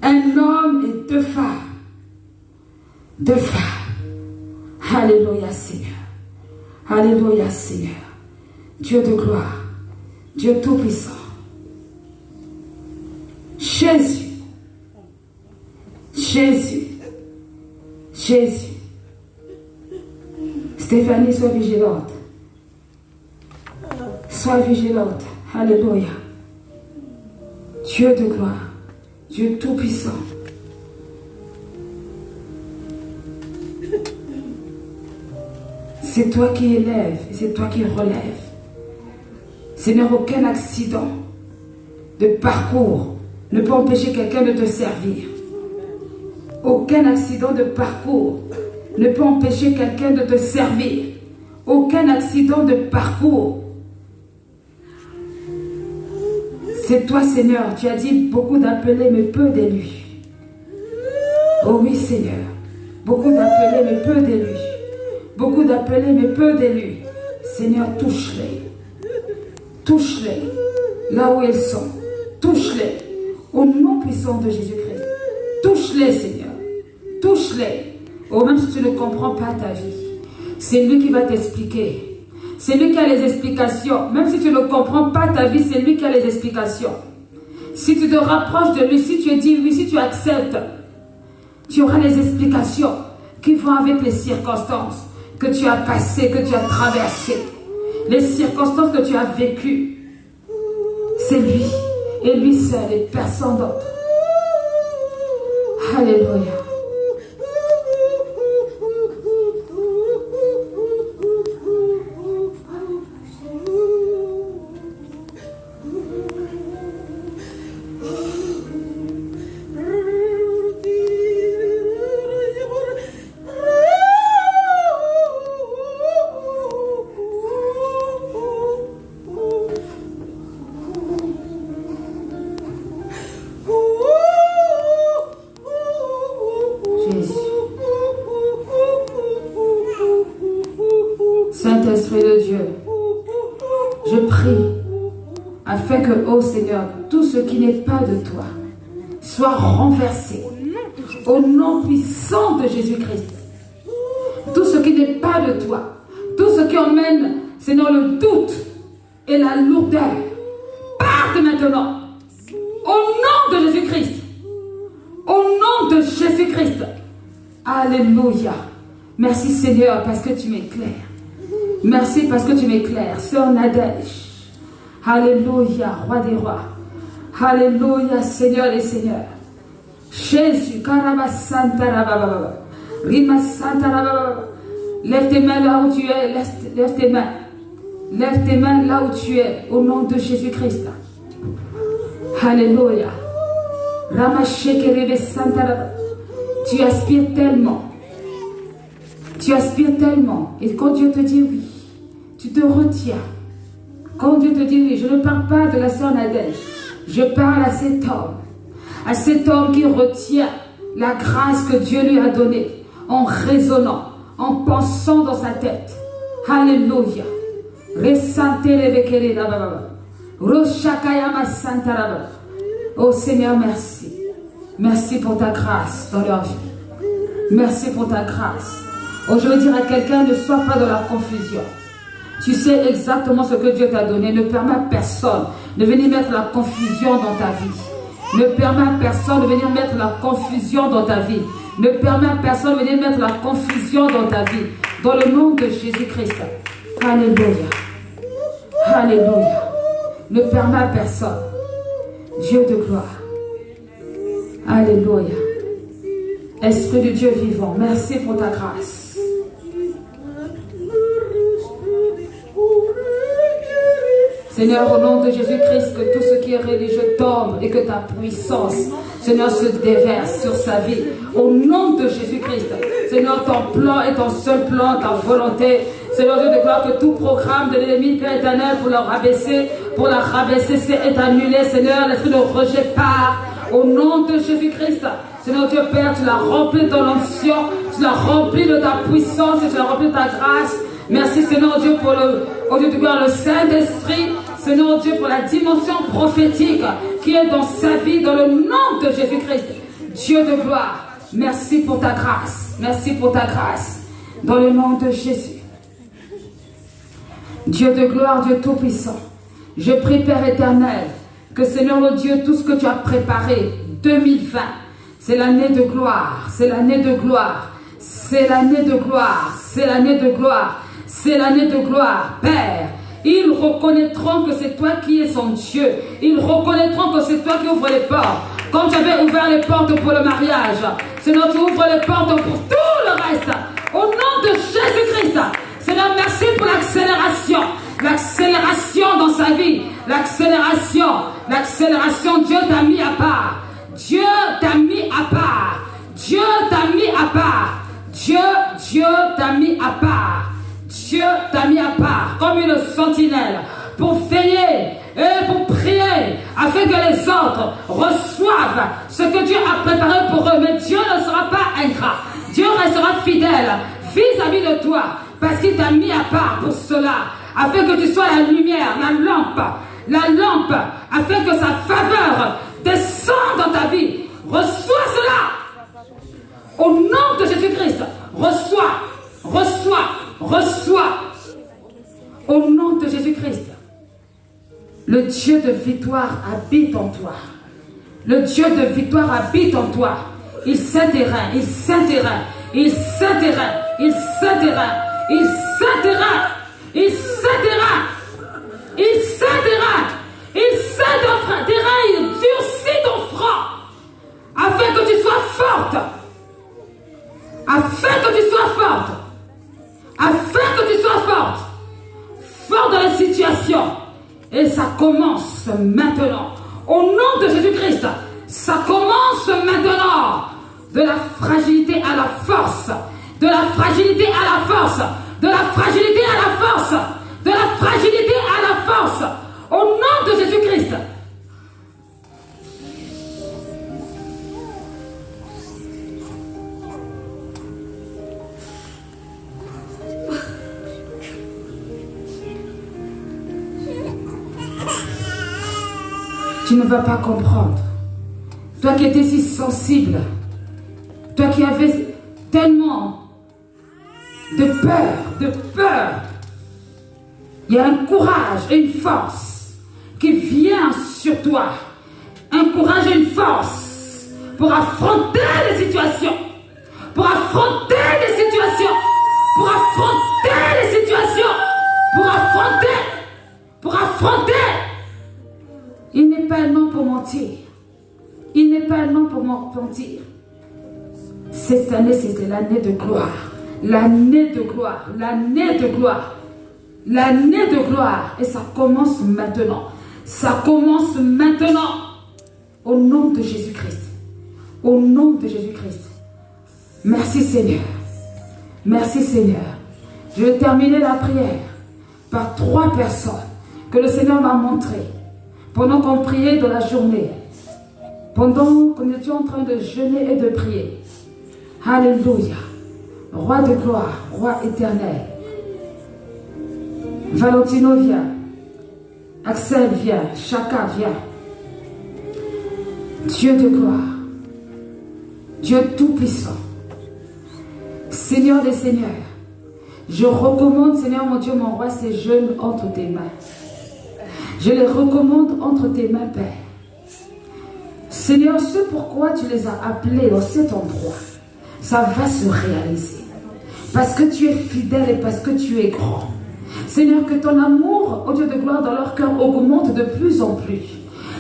Un homme et 2 femmes. 2 femmes. Alléluia Seigneur. Alléluia Seigneur. Dieu de gloire. Dieu tout-puissant. Jésus. Jésus. Jésus. Stéphanie, sois vigilante. Sois vigilante. Alléluia. Dieu de gloire. Dieu tout-puissant. C'est toi qui élèves et c'est toi qui relèves. Seigneur, aucun accident de parcours ne peut empêcher quelqu'un de te servir. Aucun accident de parcours ne peut empêcher quelqu'un de te servir. Aucun accident de parcours. C'est toi, Seigneur. Tu as dit beaucoup d'appelés, mais peu d'élus. Oh oui, Seigneur. Beaucoup d'appelés, mais peu d'élus. Beaucoup d'appelés, mais peu d'élus. Seigneur, touche-les. Touche-les là où ils sont. Touche-les au nom puissant de Jésus-Christ. Touche-les, Seigneur. Touche-les. Oh, même si tu ne comprends pas ta vie, c'est lui qui va t'expliquer. C'est lui qui a les explications. Même si tu ne comprends pas ta vie, c'est lui qui a les explications. Si tu te rapproches de lui, si tu dis oui, si tu acceptes, tu auras les explications qui vont avec les circonstances que tu as passées, que tu as traversées. Les circonstances que tu as vécues. C'est lui. Et lui seul et personne d'autre. Alléluia. Saint-Esprit de Dieu, je prie afin que, ô Seigneur, tout ce qui n'est pas de toi soit renversé au nom puissant de Jésus-Christ. Tout ce qui n'est pas de toi, tout ce qui emmène, Seigneur, le doute et la lourdeur, parte maintenant au nom de Jésus-Christ. Au nom de Jésus-Christ. Alléluia. Merci Seigneur parce que tu m'éclaires. Merci parce que tu m'éclaires. Sœur Nadège. Alléluia, roi des rois. Alléluia, Seigneur des seigneurs. Jésus, Karaba Santa Rababa. Rima Santa Rababa. Lève tes mains là où tu es. Lève tes mains. Lève tes mains là où tu es. Au nom de Jésus-Christ. Alléluia. Ramasheke Santa Rababa. Tu aspires tellement. Tu aspires tellement. Et quand Dieu te dit oui, tu te retiens. Quand Dieu te dit oui, je ne parle pas de la sœur Nadège. Je parle à cet homme qui retient la grâce que Dieu lui a donnée en raisonnant, en pensant dans sa tête. Alléluia. Oh Seigneur, merci. Merci pour ta grâce dans leur vie. Merci pour ta grâce. Oh, je veux dire à quelqu'un, ne sois pas dans la confusion. Tu sais exactement ce que Dieu t'a donné. Ne permets à personne de venir mettre la confusion dans ta vie. Ne permets à personne de venir mettre la confusion dans ta vie. Ne permets à personne de venir mettre la confusion dans ta vie. Dans le nom de Jésus-Christ. Alléluia. Alléluia. Ne permets à personne. Dieu de gloire. Alléluia. Esprit de Dieu vivant, merci pour ta grâce. Seigneur, au nom de Jésus-Christ, que tout ce qui est religieux tombe et que ta puissance, Seigneur, se déverse sur sa vie. Au nom de Jésus-Christ, Seigneur, ton plan est ton seul plan, ta volonté. Seigneur, je déclare que tout programme de l'ennemi, Père éternel, pour la rabaisser, c'est annulé. Seigneur, l'esprit de rejet part. Au nom de Jésus-Christ, Seigneur Dieu Père, tu l'as rempli de ton onction, tu l'as rempli de ta puissance et tu l'as rempli de ta grâce. Merci Seigneur Dieu pour le Saint-Esprit, Seigneur Dieu pour la dimension prophétique qui est dans sa vie, dans le nom de Jésus-Christ. Dieu de gloire, merci pour ta grâce, merci pour ta grâce, dans le nom de Jésus. Dieu de gloire, Dieu tout-puissant, je prie Père éternel, que Seigneur mon Dieu, tout ce que tu as préparé, 2020, c'est l'année de gloire, c'est l'année de gloire, c'est l'année de gloire, c'est l'année de gloire, c'est l'année de gloire, Père. Ils reconnaîtront que c'est toi qui es son Dieu. Ils reconnaîtront que c'est toi qui ouvres les portes. Comme tu avais ouvert les portes pour le mariage, Seigneur, tu ouvres les portes pour tout le reste. Au nom de Jésus-Christ, Seigneur, merci pour l'accélération. L'accélération dans sa vie. L'accélération. L'accélération, Dieu t'a mis à part. Dieu t'a mis à part. Dieu t'a mis à part. Dieu t'a mis à part. Dieu t'a mis à part comme une sentinelle pour veiller et pour prier afin que les autres reçoivent ce que Dieu a préparé pour eux. Mais Dieu ne sera pas ingrat. Dieu restera fidèle vis-à-vis de toi parce qu'il t'a mis à part pour cela, afin que tu sois la lumière, la lampe, afin que sa faveur descende dans ta vie. Reçois cela au nom de Jésus-Christ. Reçois au nom de Jésus-Christ. Le Dieu de victoire habite en toi. Le Dieu de victoire habite en toi. Il s'intéresse, il s'intéresse, il s'intéresse, il s'intéresse, il s'intéresse, il s'intéresse, il s'intéresse, il s'intéresse, il durcit ton front afin que tu sois forte. Afin que tu sois forte. Afin que tu sois forte. Forte dans la situation. Et ça commence maintenant. Au nom de Jésus-Christ, ça commence maintenant. De la fragilité à la force. De la fragilité à la force. De la fragilité à la force. De la fragilité à la force. Au nom de Jésus-Christ. Tu ne vas pas comprendre. Toi qui étais si sensible, toi qui avais tellement de peur, il y a un courage et une force qui vient sur toi. Un courage et une force pour affronter les situations. Pour affronter les situations. Pour affronter les situations. Pour affronter. Il n'est pas un homme pour mentir. Il n'est pas un an pour mentir. Cette année, c'était l'année de gloire. L'année de gloire. L'année de gloire. L'année de gloire. Et ça commence maintenant. Ça commence maintenant. Au nom de Jésus-Christ. Au nom de Jésus-Christ. Merci Seigneur. Merci Seigneur. Je vais terminer la prière par 3 personnes que le Seigneur m'a montrées pendant qu'on priait dans la journée. Pendant que nous étions en train de jeûner et de prier. Alléluia. Roi de gloire, roi éternel. Valentino vient. Axel vient. Chaka vient. Dieu de gloire. Dieu tout-puissant. Seigneur des seigneurs. Je recommande, Seigneur mon Dieu, mon roi, ces jeunes entre tes mains. Je les recommande entre tes mains, Père. Seigneur, ce pourquoi tu les as appelés dans cet endroit, ça va se réaliser. Parce que tu es fidèle et parce que tu es grand. Seigneur, que ton amour, ô Dieu de gloire, dans leur cœur augmente de plus en plus.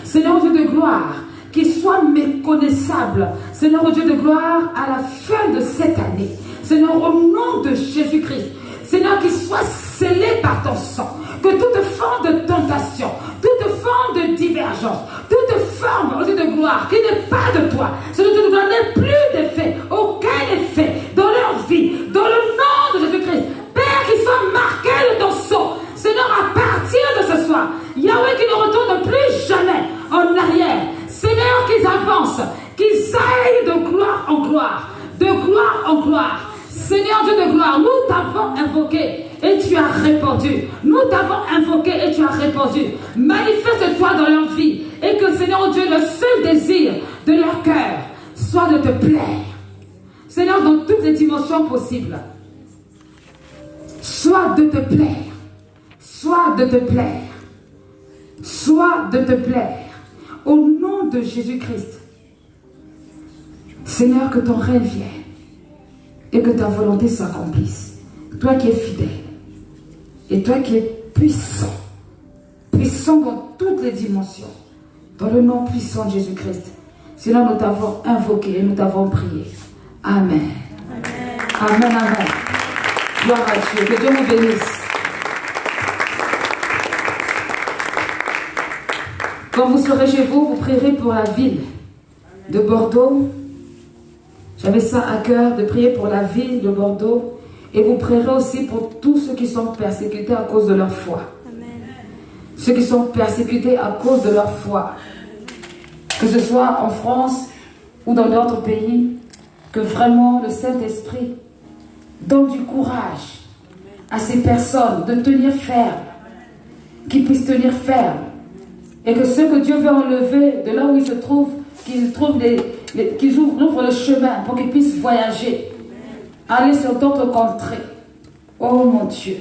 Seigneur, ô Dieu de gloire, qu'ils soient méconnaissables. Seigneur, ô Dieu de gloire, à la fin de cette année. Seigneur, au nom de Jésus-Christ. Seigneur, qu'ils soient scellés par ton sang. Que toute forme de tentation, toute forme de divergence, toute forme, ô Dieu de gloire, qui n'est pas de toi, Seigneur, Dieu de gloire, n'ait plus d'effet, aucun effet dans leur vie, dans le nom de Jésus-Christ. Père, qu'ils soient marqués de ton sang. Seigneur, à partir de ce soir, Yahweh, qui ne retourne plus jamais en arrière. Seigneur, qu'ils avancent, qu'ils aillent de gloire en gloire, de gloire en gloire. Seigneur Dieu de gloire, nous t'avons invoqué et tu as répondu. Nous t'avons invoqué et tu as répondu. Manifeste-toi dans leur vie et que, Seigneur Dieu, le seul désir de leur cœur soit de te plaire. Seigneur, dans toutes les dimensions possibles, soit de te plaire, soit de te plaire, soit de te plaire. Au nom de Jésus-Christ, Seigneur, que ton règne vienne et que ta volonté s'accomplisse. Toi qui es fidèle et toi qui es puissant, puissant dans toutes les dimensions, dans le nom puissant de Jésus-Christ. Seigneur, nous t'avons invoqué et nous t'avons prié. Amen. Amen. Amen, amen. Gloire à Dieu. Que Dieu vous bénisse. Quand vous serez chez vous, vous prierez pour la ville de Bordeaux. J'avais ça à cœur de prier pour la ville de Bordeaux. Et vous prierez aussi pour tous ceux qui sont persécutés à cause de leur foi. Amen. Ceux qui sont persécutés à cause de leur foi. Que ce soit en France ou dans d'autres pays. Que vraiment le Saint-Esprit donne du courage à ces personnes de tenir ferme. Qu'ils puissent tenir ferme. Et que ceux que Dieu veut enlever de là où ils se trouvent, qu'ils ouvrent le chemin pour qu'ils puissent voyager. Aller sur d'autres contrées. Oh mon Dieu.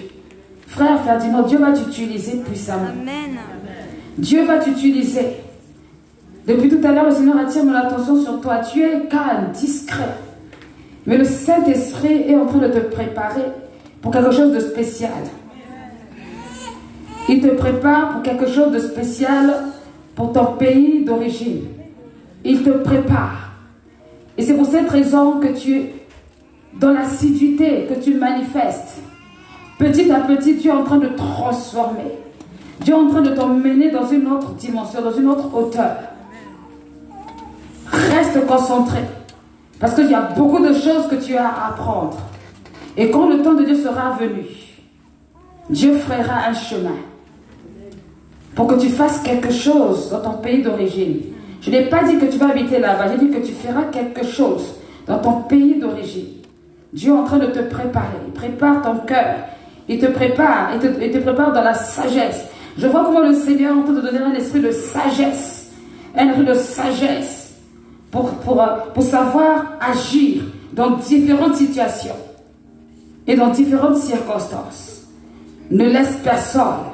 Frère Ferdinand, Dieu va t'utiliser puissamment. Amen. Dieu va t'utiliser. Depuis tout à l'heure, le Seigneur attire mon attention sur toi. Tu es calme, discret. Mais le Saint-Esprit est en train de te préparer pour quelque chose de spécial. Il te prépare pour quelque chose de spécial pour ton pays d'origine. Il te prépare. Et c'est pour cette raison que tu, dans l'assiduité que tu manifestes, petit à petit, Dieu est en train de transformer. Dieu est en train de t'emmener dans une autre dimension, dans une autre hauteur. Reste concentré. Parce qu'il y a beaucoup de choses que tu as à apprendre. Et quand le temps de Dieu sera venu, Dieu fera un chemin pour que tu fasses quelque chose dans ton pays d'origine. Je n'ai pas dit que tu vas habiter là-bas, j'ai dit que tu feras quelque chose dans ton pays d'origine. Dieu est en train de te préparer. Il prépare ton cœur. Il te prépare. Il te prépare dans la sagesse. Je vois comment le Seigneur est en train de donner un esprit de sagesse. Un esprit de sagesse. Pour savoir agir dans différentes situations. Et dans différentes circonstances. Ne laisse personne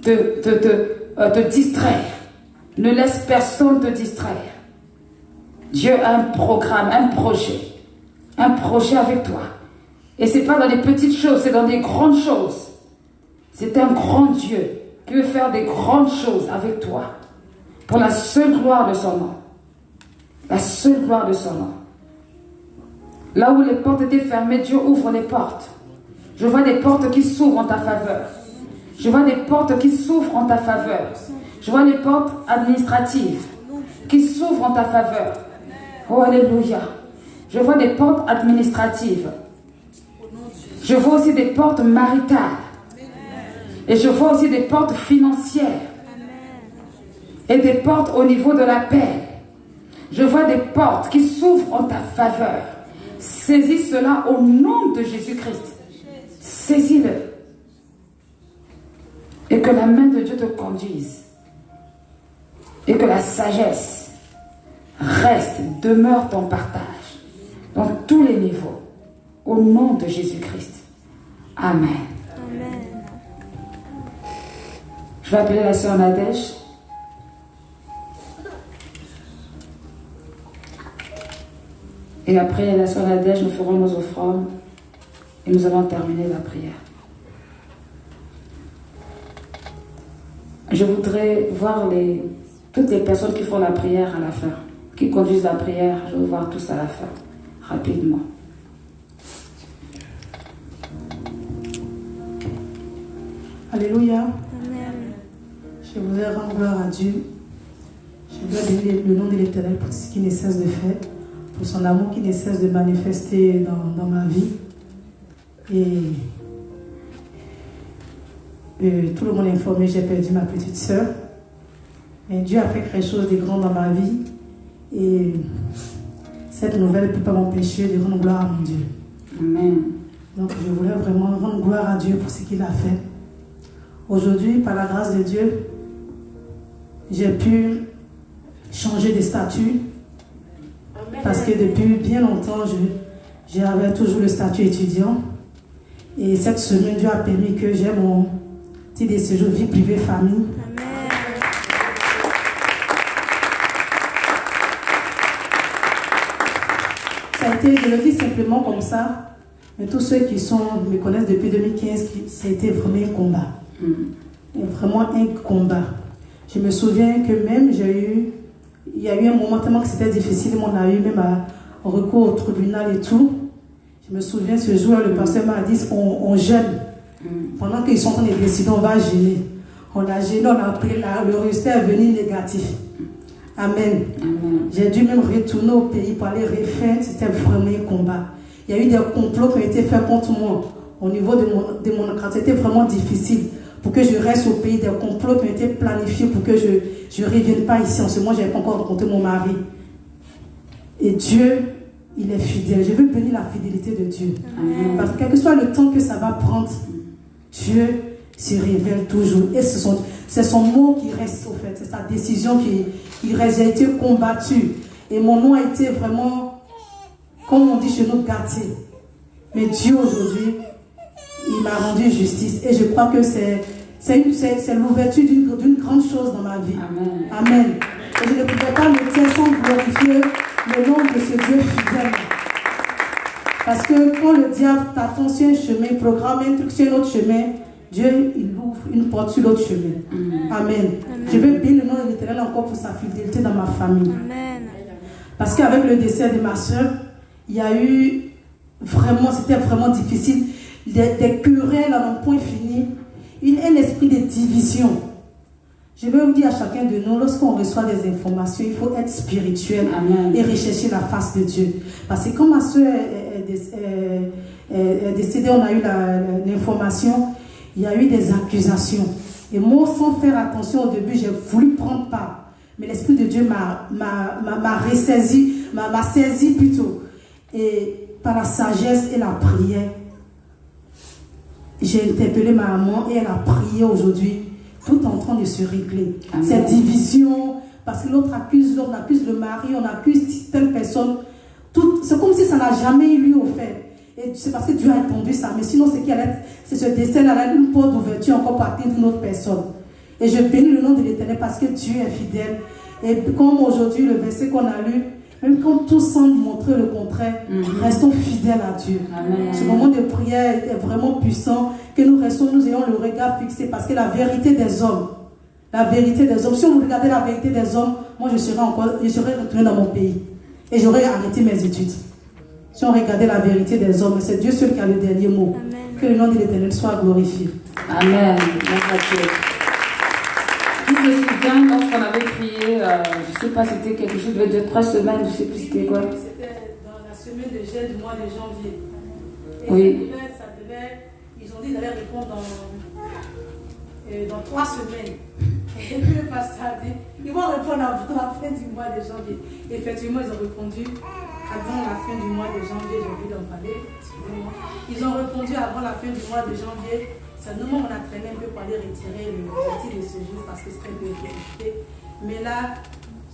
te distraire. Ne laisse personne te distraire. Dieu a un programme, un projet avec toi. Et ce n'est pas dans des petites choses, c'est dans des grandes choses. C'est un grand Dieu qui veut faire des grandes choses avec toi. Pour la seule gloire de son nom. la seule gloire de son nom. Là où les portes étaient fermées, Dieu ouvre les portes. Je vois des portes qui s'ouvrent en ta faveur. Je vois des portes qui s'ouvrent en ta faveur. Je vois des portes administratives qui s'ouvrent en ta faveur. Oh, alléluia. Je vois des portes administratives. Je vois aussi des portes maritales. Et je vois aussi des portes financières. Et des portes au niveau de la paix. Je vois des portes qui s'ouvrent en ta faveur. Saisis cela au nom de Jésus-Christ. Saisis-le. Et que la main de Dieu te conduise. Et que la sagesse reste, demeure ton partage. Dans tous les niveaux. Au nom de Jésus-Christ. Amen. Amen. Je vais appeler la sœur Nadège. Et après la sœur Nadège, nous ferons nos offrandes. Et nous allons terminer la prière. Je voudrais voir toutes les personnes qui font la prière à la fin. Qui conduisent la prière. Je veux voir tous à la fin. Rapidement. Alléluia. Amen. Je voudrais rendre gloire à Dieu. Je voudrais bénir le nom de l'Éternel pour ce qu'il ne cesse de faire, pour son amour qui ne cesse de manifester dans ma vie. Et tout le monde est informé, j'ai perdu ma petite sœur. Mais Dieu a fait quelque chose de grand dans ma vie. Et cette nouvelle ne peut pas m'empêcher de rendre gloire à mon Dieu. Amen. Donc je voulais vraiment rendre gloire à Dieu pour ce qu'il a fait. Aujourd'hui, par la grâce de Dieu, j'ai pu changer de statut. Parce que depuis bien longtemps, j'avais toujours le statut étudiant. Et cette semaine, Dieu a permis que j'ai mon titre de séjour vie privée famille. Amen. Ça a été, je le dis simplement comme ça, mais tous ceux qui me connaissent depuis 2015, ça a été vraiment un combat. Vraiment un combat. Je me souviens que même il y a eu un moment tellement que c'était difficile, on a eu même un recours au tribunal et tout. Je me souviens ce jour, le pasteur m'a dit on jeûne. Pendant qu'ils sont en train de décider, on va jeûner. On a jeûné, on a pris le résultat est venu négatif. Amen. Amen. J'ai dû même retourner au pays pour aller refaire. C'était vraiment un combat. Il y a eu des complots qui ont été faits contre moi au niveau de mon quartier. C'était vraiment difficile pour que je reste au pays. Des complots qui ont été planifiés pour que je ne revienne pas ici. En ce moment, je n'avais pas encore rencontré mon mari. Et Dieu, il est fidèle. Je veux bénir la fidélité de Dieu. Amen. Parce que quel que soit le temps que ça va prendre, Dieu se révèle toujours. Et c'est son mot qui reste, au fait. C'est sa décision qui reste. J'ai été combattu. Et mon nom a été vraiment, comme on dit chez nous, gâté. Mais Dieu, aujourd'hui, il m'a rendu justice. Et je crois que c'est l'ouverture d'une grande chose dans ma vie. Amen. Amen. Et je ne pouvais pas me taire sans glorifier le nom de ce Dieu fidèle. Parce que quand le diable t'attend sur un chemin, il programme un truc sur un autre chemin, Dieu, il ouvre une porte sur l'autre chemin. Amen. Amen. Je veux bénir le nom de l'Éternel encore pour sa fidélité dans ma famille. Amen. Parce qu'avec le décès de ma soeur, il y a eu vraiment, c'était vraiment difficile. Des querelles à un point fini, un esprit de division. Je veux vous dire à chacun de nous, lorsqu'on reçoit des informations, il faut être spirituel. Amen. Et rechercher la face de Dieu. Parce que quand ma soeur est décédée, on a eu l'information, il y a eu des accusations. Et moi, sans faire attention au début, j'ai voulu prendre part. Mais l'Esprit de Dieu m'a ressaisi, m'a saisi plutôt. Et par la sagesse et la prière, j'ai interpellé ma maman et elle a prié aujourd'hui. Tout est en train de se régler. Amen. Cette division, parce que l'autre accuse le mari, on accuse telle personne. C'est comme si ça n'a jamais eu lieu au fait. Et c'est parce que Dieu a répondu ça. Mais sinon, c'est ce décès-là, une porte d'ouverture encore pour atteindre une autre personne. Et je bénis le nom de l'Éternel parce que Dieu est fidèle. Et comme aujourd'hui, le verset qu'on a lu, même quand tout semble montrer le contraire, restons fidèles à Dieu. Amen. Ce moment de prière est vraiment puissant, que nous ayons le regard fixé, parce que la vérité des hommes, si on regardait la vérité des hommes, moi je serais retourné dans mon pays. et j'aurais arrêté mes études. Si on regardait la vérité des hommes, c'est Dieu seul qui a le dernier mot. Amen. Que le nom de l'Éternel soit glorifié. Amen. Qui se souvient lorsqu'on avait prié, je ne sais pas, c'était quelque chose de 2-3 semaines, je ne sais plus c'était quoi. C'était dans la semaine de gel du mois de janvier. Et oui. Ils ont dit qu'ils allaient répondre dans 3 semaines. Et puis le pasteur a dit, ils vont répondre avant la fin du mois de janvier. Et effectivement, ils ont répondu avant la fin du mois de janvier. J'ai envie d'en parler, excusez-moi. Ils ont répondu avant la fin du mois de janvier. Seulement, on a traîné un peu pour aller retirer le petit de ce jour parce que c'était un peu compliqué. Mais là,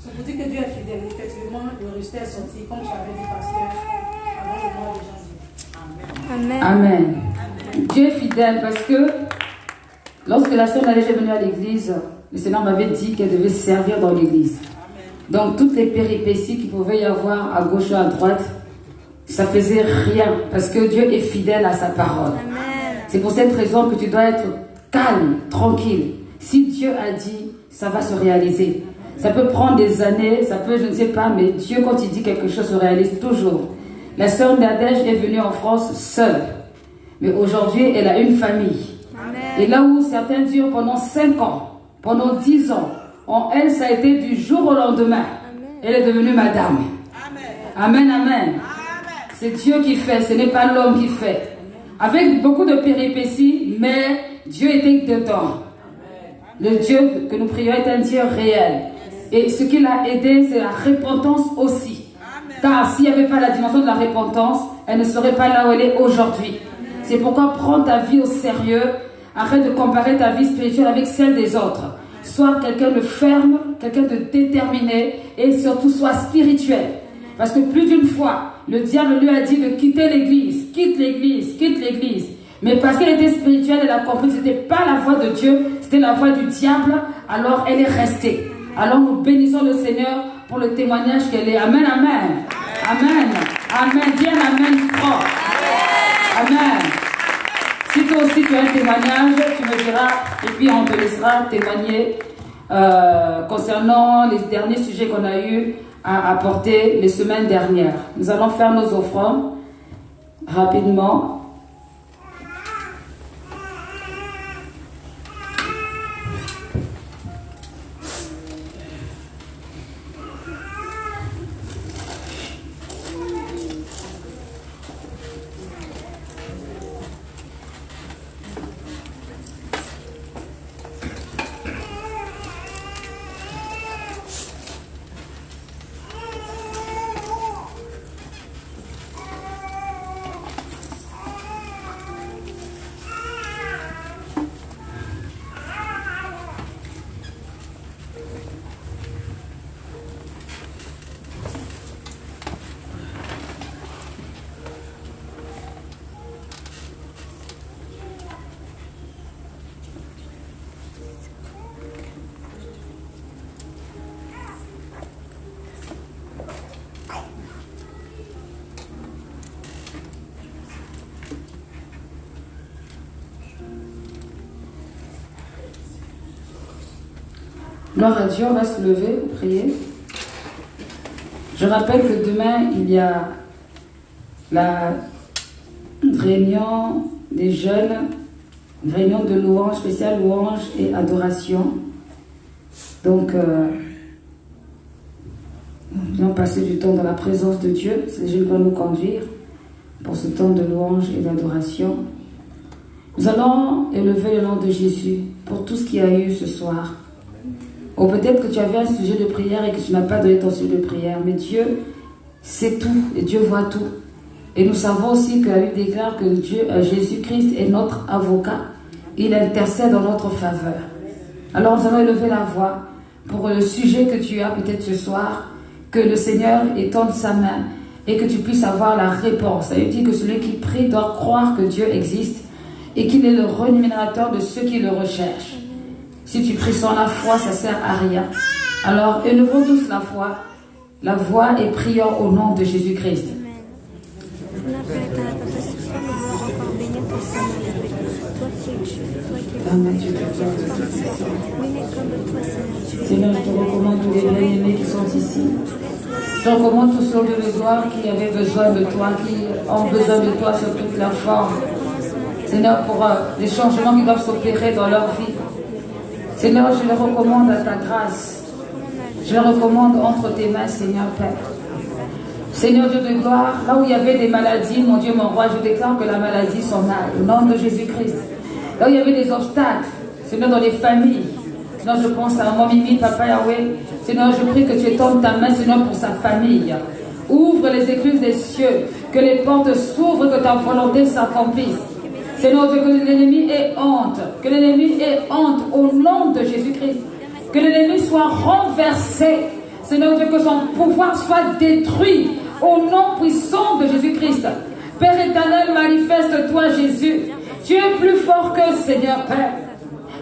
c'est pour dire que Dieu est fidèle. Effectivement, le résultat est sorti, comme tu avais dit, pasteur, avant le mois de janvier. Amen. Amen. Amen. Dieu est fidèle parce que lorsque la sœur Nadège est venue à l'église, le Seigneur m'avait dit qu'elle devait servir dans l'église. Donc toutes les péripéties qu'il pouvait y avoir à gauche ou à droite, ça faisait rien parce que Dieu est fidèle à sa parole. Amen. C'est pour cette raison que tu dois être calme, tranquille. Si Dieu a dit, ça va se réaliser. Ça peut prendre des années, ça peut, je ne sais pas, mais Dieu, quand il dit quelque chose, se réalise toujours. La sœur Nadège est venue en France seule. Mais aujourd'hui, elle a une famille. Amen. Et là où certains durent pendant 5 ans, pendant 10 ans, en elle, ça a été du jour au lendemain. Amen. Elle est devenue madame. Amen. Amen, amen. C'est Dieu qui fait, ce n'est pas l'homme qui fait. Avec beaucoup de péripéties, mais Dieu était dedans. Le Dieu que nous prions est un Dieu réel. Et ce qui l'a aidé, c'est la repentance aussi. Car s'il n'y avait pas la dimension de la repentance, elle ne serait pas là où elle est aujourd'hui. C'est pourquoi prends ta vie au sérieux. Arrête de comparer ta vie spirituelle avec celle des autres. Sois quelqu'un de ferme, quelqu'un de déterminé et surtout sois spirituel. Parce que plus d'une fois, le diable lui a dit de quitter l'église, quitte l'église, quitte l'église. Mais parce qu'elle était spirituelle, elle a compris que ce n'était pas la voix de Dieu, c'était la voix du diable, alors elle est restée. Alors nous bénissons le Seigneur pour le témoignage qu'elle est. Amen, amen. Amen. Amen. Dis un amen fort. Amen. Si toi aussi tu as un témoignage, tu me diras, et puis on te laissera témoigner concernant les derniers sujets qu'on a eu à apporter les semaines dernières. Nous allons faire nos offrandes rapidement. Gloire à Dieu, on va se lever pour prier. Je rappelle que demain, il y a la réunion des jeunes, une réunion de louange, spéciale louange et adoration. Donc, nous allons passer du temps dans la présence de Dieu. Ces jeunes vont nous conduire pour ce temps de louange et d'adoration. Nous allons élever le nom de Jésus pour tout ce qu'il y a eu ce soir. Ou peut-être que tu avais un sujet de prière et que tu n'as pas donné ton sujet de prière. Mais Dieu sait tout et Dieu voit tout. Et nous savons aussi que la Bible déclare que Jésus-Christ est notre avocat. Il intercède en notre faveur. Alors nous allons élever la voix pour le sujet que tu as peut-être ce soir. Que le Seigneur étende sa main et que tu puisses avoir la réponse. Ça veut dire que celui qui prie doit croire que Dieu existe et qu'il est le rémunérateur de ceux qui le recherchent. Si tu pries sans la foi, ça ne sert à rien. Alors, élevons tous la voix et prions au nom de Jésus-Christ. Amen. Seigneur, je te recommande tous les bien-aimés qui sont ici. Je recommande tous ceux de gloire qui avaient besoin de toi, qui ont besoin de toi sur toute leur forme. Seigneur, pour les changements qui doivent s'opérer dans leur vie. Seigneur, je les recommande à ta grâce. Je les recommande entre tes mains, Seigneur Père. Seigneur Dieu de gloire, là où il y avait des maladies, mon Dieu, mon roi, je déclare que la maladie s'en aille, au nom de Jésus-Christ. Là où il y avait des obstacles, Seigneur, dans les familles. Seigneur, je pense à Maman Mimi, Papa Yahweh. Seigneur, je prie que tu étendes ta main, Seigneur, pour sa famille. Ouvre les écluses des cieux, que les portes s'ouvrent, que ta volonté s'accomplisse. Seigneur Dieu, que l'ennemi ait honte, que l'ennemi ait honte au nom de Jésus-Christ. Que l'ennemi soit renversé. Seigneur Dieu, que son pouvoir soit détruit au nom puissant de Jésus-Christ. Père éternel, manifeste-toi Jésus. Tu es plus fort que Seigneur Père.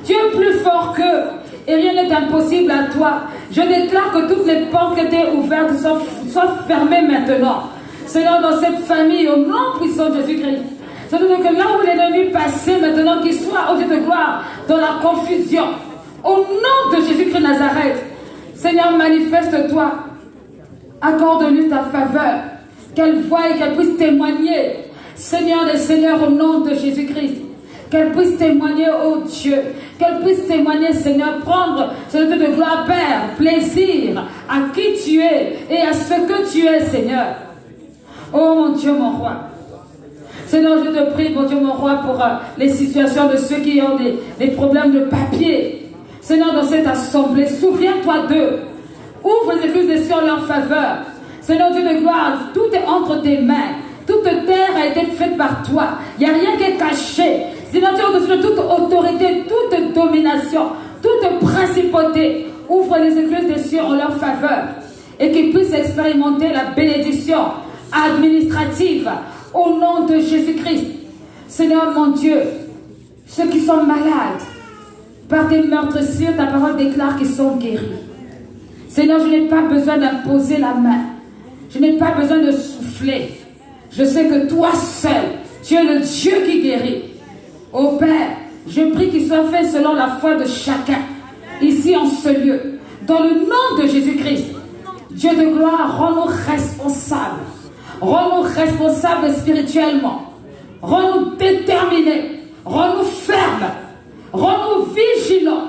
Tu es plus fort que, et rien n'est impossible à toi. Je déclare que toutes les portes qui étaient ouvertes soient fermées maintenant. Seigneur, dans cette famille, au nom puissant de Jésus-Christ. C'est-à-dire que là où l'ennemi passait maintenant, qu'il soit au Dieu de gloire, dans la confusion. Au nom de Jésus-Christ Nazareth, Seigneur, manifeste-toi. Accorde-lui ta faveur. Qu'elle voie et qu'elle puisse témoigner. Seigneur des Seigneurs, au nom de Jésus-Christ. Qu'elle puisse témoigner, oh Dieu. Qu'elle puisse témoigner, Seigneur, prendre ce Dieu de gloire, Père, plaisir à qui tu es et à ce que tu es, Seigneur. Oh mon Dieu, mon roi. Seigneur, je te prie, mon Dieu, mon roi, pour les situations de ceux qui ont des problèmes de papier. Seigneur, dans cette assemblée, souviens-toi d'eux. Ouvre les écluses des cieux en leur faveur. Seigneur Dieu de gloire, tout est entre tes mains. Toute terre a été faite par toi. Il n'y a rien qui est caché. Seigneur Dieu, au-dessus de toute autorité, toute domination, toute principauté, ouvre les écluses des cieux en leur faveur. Et qu'ils puissent expérimenter la bénédiction administrative au nom de Jésus-Christ. Seigneur mon Dieu, ceux qui sont malades, par tes meurtrissures, ta parole déclare qu'ils sont guéris. Seigneur, je n'ai pas besoin d'imposer la main. Je n'ai pas besoin de souffler. Je sais que toi seul, tu es le Dieu qui guérit. Ô Père, je prie qu'il soit fait selon la foi de chacun, ici en ce lieu. Dans le nom de Jésus-Christ, Dieu de gloire, rends-nous responsables. Rends-nous responsables spirituellement. Rends-nous déterminés. Rends-nous fermes. Rends-nous vigilants.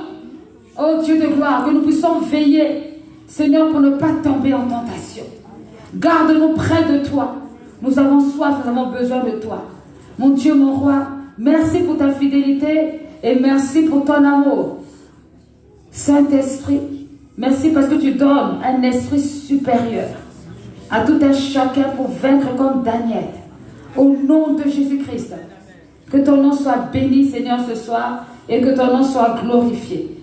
Oh Dieu de gloire, que nous puissions veiller, Seigneur, pour ne pas tomber en tentation. Garde-nous près de toi. Nous avons soif, nous avons besoin de toi. Mon Dieu, mon roi, merci pour ta fidélité et merci pour ton amour. Saint-Esprit, merci parce que tu donnes un esprit supérieur à tout un chacun pour vaincre comme Daniel. Au nom de Jésus-Christ, que ton nom soit béni, Seigneur, ce soir et que ton nom soit glorifié.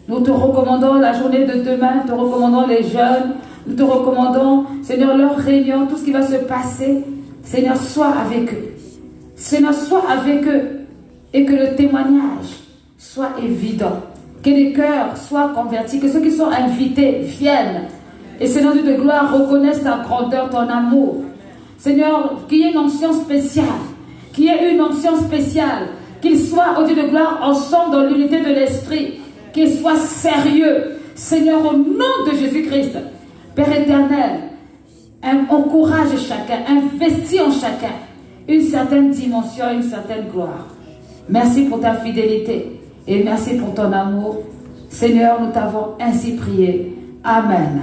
Nous te recommandons la journée de demain, nous te recommandons les jeunes, nous te recommandons, Seigneur, leur réunion, tout ce qui va se passer. Seigneur, sois avec eux. Seigneur, sois avec eux et que le témoignage soit évident. Que les cœurs soient convertis, que ceux qui sont invités viennent. Et Seigneur Dieu de gloire, reconnaissent ta grandeur, ton amour. Seigneur, qu'il y ait une onction spéciale. Qu'il y ait une onction spéciale. Qu'ils soient, au Dieu de gloire, ensemble dans l'unité de l'esprit. Qu'ils soient sérieux. Seigneur, au nom de Jésus-Christ. Père éternel, encourage chacun, investis en chacun une certaine dimension, une certaine gloire. Merci pour ta fidélité et merci pour ton amour. Seigneur, nous t'avons ainsi prié. Amen.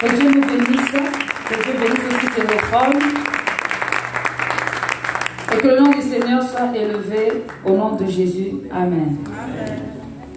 Que Dieu nous bénisse, que Dieu bénisse aussi ses offrandes et que le nom du Seigneur soit élevé au nom de Jésus. Amen. Amen.